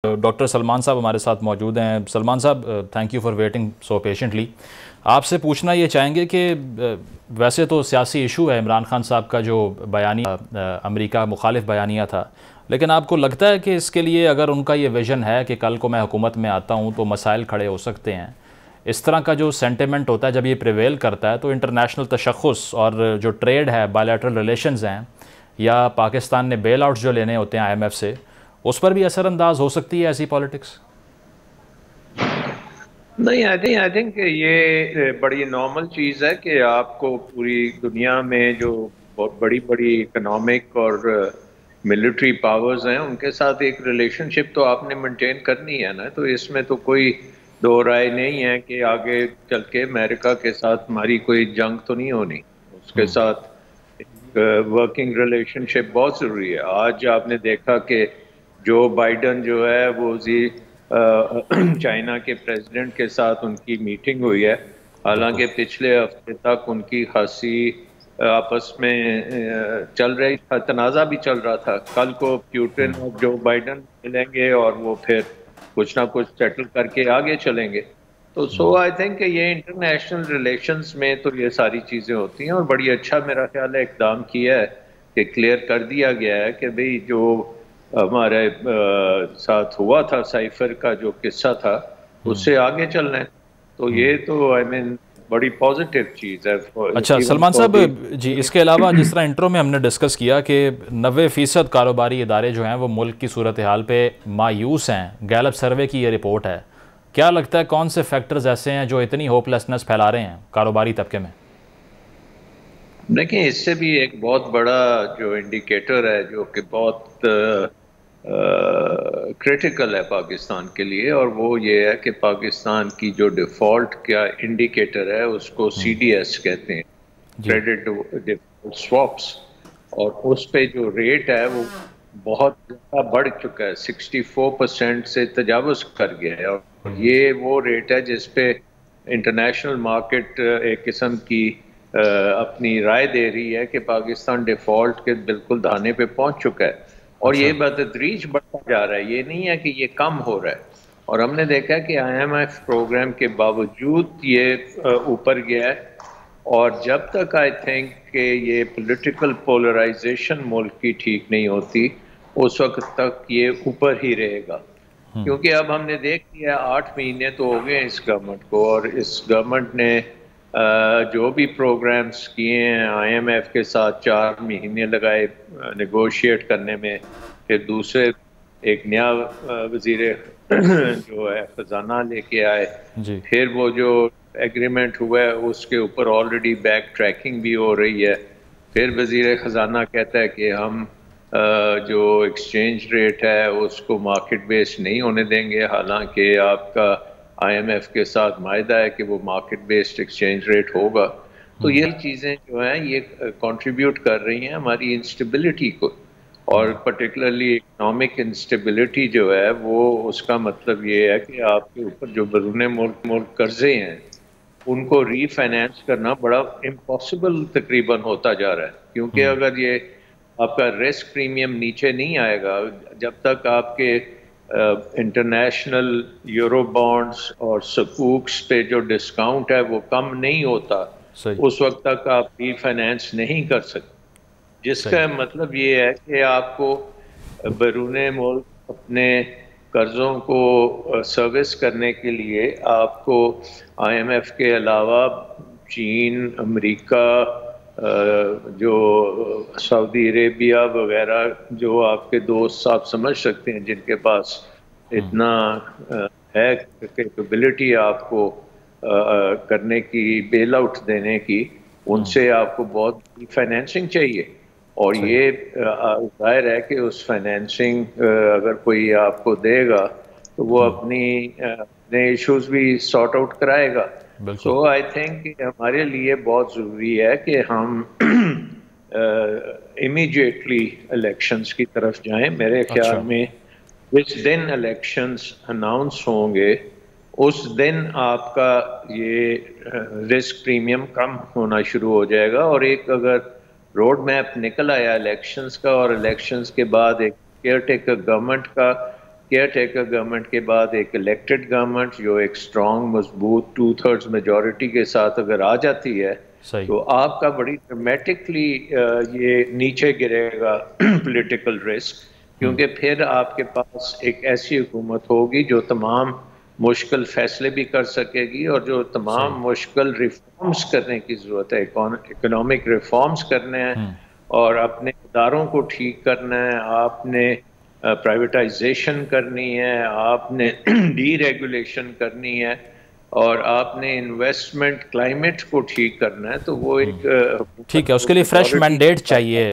Doctor Salman صاحب ہمارے ساتھ موجود ہیں۔ سلمان صاحب، thank you for waiting so patiently. آپ سے پوچھنا یہ چاہیں گے کہ ویسے تو سیاسی ایشو ہے عمران خان صاحب کا جو بیانیہ امریکہ مخالف بیانیہ تھا، لیکن آپ کو لگتا ہے کہ اس کے لیے اگر ان کا یہ ویژن ہے کہ کل کو میں حکومت میں آتا ہوں تو مسائل کھڑے ہو سکتے ہیں، اس طرح کا جو سینٹیمنٹ ہوتا ہے جب یہ پریویل کرتا ہے تو انٹرنیشنل تشخص اور جو ٹریڈ ہے، بائیلیٹرل ریلیشنز ہیں، یا پاکستان نے بیل آؤٹس جو لینے ہوتے ہیں آئی ایم ایف سے، اس پر بھی اثر انداز ہو سکتی ہے ایسی پالیٹکس؟ نہیں، آئی تھنک یہ بڑی نارمل چیز ہے کہ آپ کو پوری دنیا میں جو بہت بڑی بڑی اکنامک اور ملٹری پاورز ہیں ان کے ساتھ ایک ریلیشن شپ تو آپ نے مینٹین کرنی ہے نا۔ تو اس میں تو کوئی دو رائے نہیں ہے کہ آگے چل کے امریکہ کے ساتھ ہماری کوئی جنگ تو نہیں ہونی، اس کے ساتھ ورکنگ ریلیشن شپ بہت ضروری ہے۔ آج آپ نے دیکھا کہ جو بائیڈن جو ہے وہ چائنا کے پریزیڈنٹ کے ساتھ ان کی میٹنگ ہوئی ہے، حالانکہ پچھلے ہفتے تک ان کی خاصی آپس میں چل رہی تھا، تنازع بھی چل رہا تھا۔ کل کو پیوٹن اور جو بائیڈن ملیں گے اور وہ پھر کچھ نہ کچھ سیٹل کر کے آگے چلیں گے۔ تو آئی تھنک کہ یہ انٹرنیشنل ریلیشنز میں تو یہ ساری چیزیں ہوتی ہیں، اور بڑی اچھا میرا خیال ہے اقدام کیا ہے کہ کلیئر کر دیا گیا ہے کہ بھئی جو ہمارے ساتھ ہوا تھا سائفر کا جو قصہ تھا اس سے آگے چلنا ہے۔ تو یہ تو بڑی پازیٹیو چیز ہے۔ اچھا سلمان صاحب جی، اس کے علاوہ جس طرح انٹرو میں ہم نے ڈسکس کیا کہ 90% کاروباری ادارے جو ہیں وہ ملک کی صورتحال پہ مایوس ہیں، گیلپ سروے کی یہ رپورٹ ہے، کیا لگتا ہے کون سے فیکٹرز ایسے ہیں جو اتنی ہوپ لیسنس پھیلا رہے ہیں کاروباری طبقے میں؟ دیکھیں، اس سے بھی ایک بہت بڑا جو انڈیکیٹر ہے جو کہ بہت کریٹیکل ہے پاکستان کے لیے، اور وہ یہ ہے کہ پاکستان کی جو ڈیفالٹ کا انڈیکیٹر ہے اس کو سی ڈی ایس کہتے ہیں، کریڈٹ ڈیفالٹ سواپس، اور اس پہ جو ریٹ ہے وہ بہت زیادہ بڑھ چکا ہے، 64% سے تجاوز کر گیا ہے، اور یہ وہ ریٹ ہے جس پہ انٹرنیشنل مارکیٹ ایک قسم کی اپنی رائے دے رہی ہے کہ پاکستان ڈیفالٹ کے بالکل دھانے پہ پہنچ چکا ہے، اور یہ بتدریج بڑھتا جا رہا ہے، یہ نہیں ہے کہ یہ کم ہو رہا ہے۔ اور ہم نے دیکھا کہ آئی ایم ایف پروگرام کے باوجود یہ اوپر گیا ہے، اور جب تک آئی تھنک کہ یہ پولیٹیکل پولرائزیشن ملک کی ٹھیک نہیں ہوتی اس وقت تک یہ اوپر ہی رہے گا، کیونکہ اب ہم نے دیکھ لیا 8 مہینے تو ہو گئے اس گورنمنٹ کو، اور اس گورنمنٹ نے جو بھی پروگرامز کیے ہیں آئی ایم ایف کے ساتھ 4 مہینے لگائے نیگوشیٹ کرنے میں، پھر دوسرے ایک نیا وزیر جو ہے خزانہ لے کے آئے، پھر وہ جو ایگریمنٹ ہوا ہے اس کے اوپر آلریڈی بیک ٹریکنگ بھی ہو رہی ہے، پھر وزیر خزانہ کہتا ہے کہ ہم جو ایکسچینج ریٹ ہے اس کو مارکیٹ بیس نہیں ہونے دیں گے، حالانکہ آپ کا آئی ایم ایف کے ساتھ معاہدہ ہے کہ وہ مارکیٹ بیسڈ ایکسچینج ریٹ ہوگا۔ تو یہ چیزیں جو ہیں یہ کنٹریبیوٹ کر رہی ہیں ہماری انسٹیبلٹی کو، اور پرٹیکولرلی اکنامک انسٹیبلٹی جو ہے وہ اس کا مطلب یہ ہے کہ آپ کے اوپر جو بیرون ملک قرضے ہیں ان کو ری فائنینس کرنا بڑا امپاسبل تقریباً ہوتا جا رہا ہے، کیونکہ اگر یہ آپ کا رسک پریمیم نیچے نہیں آئے گا، جب تک آپ کے انٹرنیشنل یورو بانڈز اور سکوکس پہ جو ڈسکاؤنٹ ہے وہ کم نہیں ہوتا اس وقت تک آپ ری فائنینس نہیں کر سکتے، جس کا مطلب یہ ہے کہ آپ کو بیرون ملک اپنے قرضوں کو سروس کرنے کے لیے آپ کو آئی ایم ایف کے علاوہ چین، امریکہ، جو سعودی عربیہ وغیرہ جو آپ کے دوست آپ سمجھ سکتے ہیں جن کے پاس اتنا ہے کیپیبلٹی آپ کو کرنے کی، بیل آؤٹ دینے کی، ان سے آپ کو بہت فائنینسنگ چاہیے، اور یہ ظاہر ہے کہ اس فائنینسنگ اگر کوئی آپ کو دے گا تو وہ اپنے ایشوز بھی سارٹ آؤٹ کرائے گا۔ سو آئی تھنک کہ ہمارے لیے بہت ضروری ہے کہ ہم امیڈیٹلی الیکشنز کی طرف جائیں۔ میرے خیال میں جس دن الیکشنز اناؤنس ہوں گے اس دن آپ کا یہ رسک پریمیم کم ہونا شروع ہو جائے گا، اور ایک اگر روڈ میپ نکل آیا الیکشنز کا، اور الیکشنز کے بعد ایک کیئر ٹیکر گورنمنٹ کا، کیئر ٹیکر گورنمنٹ کے بعد ایک الیکٹڈ گورنمنٹ جو ایک اسٹرانگ مضبوط 2/3 میجورٹی کے ساتھ اگر آ جاتی ہے تو آپ کا بڑی ڈرامیٹکلی یہ نیچے گرے گا پولیٹیکل رسک، کیونکہ پھر آپ کے پاس ایک ایسی حکومت ہوگی جو تمام مشکل فیصلے بھی کر سکے گی، اور جو تمام مشکل ریفارمز کرنے کی ضرورت ہے، اکنامک ریفارمز کرنے ہیں اور اپنے اداروں کو ٹھیک کرنا ہے، آپ نے پرائیویٹائزیشن کرنی ہے، آپ نے ڈی ریگولیشن کرنی ہے، اور آپ نے انویسٹمنٹ کلائمیٹ کو ٹھیک کرنا ہے، تو وہ ایک ٹھیک ہے، اس کے لیے فریش مینڈیٹ چاہیے